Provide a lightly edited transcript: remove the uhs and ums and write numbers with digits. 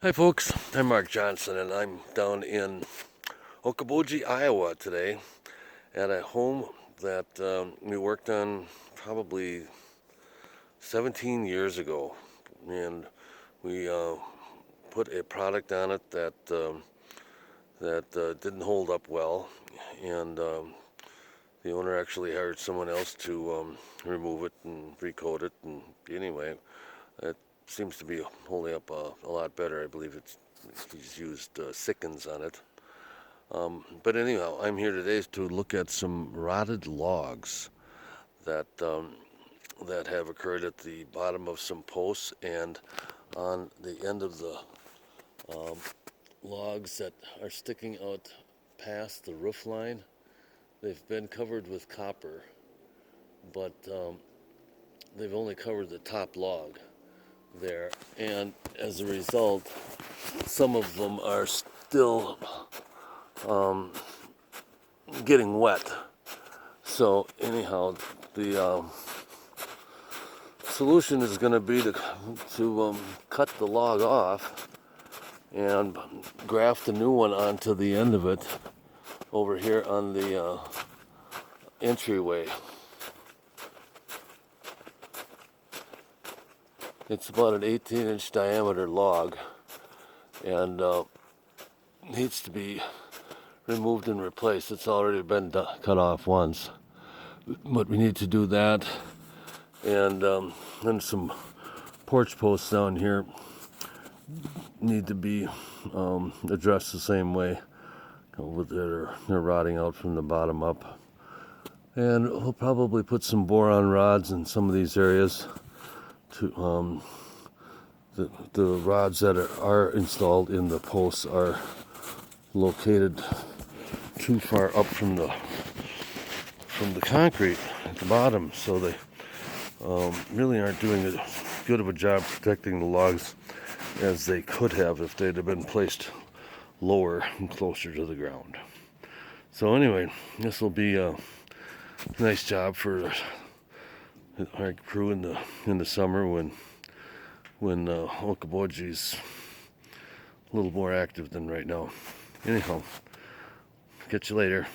Hi folks, I'm Mark Johnson and I'm down in Okoboji, Iowa today at a home that we worked on probably 17 years ago, and we put a product on it that didn't hold up well, and the owner actually hired someone else to remove it and recoat it, and anyway, it seems to be holding up a lot better. I believe he's used Sickens on it. But anyhow, I'm here today to look at some rotted logs that have occurred at the bottom of some posts and on the end of the um, logs that are sticking out past the roof line. They've been covered with copper, but they've only covered the top log there, and as a result, some of them are still getting wet. So anyhow, the solution is going to be to cut the log off and graft a new one onto the end of it over here on the entryway. It's about an 18-inch diameter log and needs to be removed and replaced. It's already been cut off once, but we need to do that. And then some porch posts down here need to be addressed the same way. They're rotting out from the bottom up. And we'll probably put some boron rods in some of these areas. To the rods that are installed in the posts are located too far up from the concrete at the bottom, so they really aren't doing as good of a job protecting the logs as they could have if they'd have been placed lower and closer to the ground. So anyway, this will be a nice job for our crew in the summer when Okoboji's a little more active than right now. Anyhow, catch you later.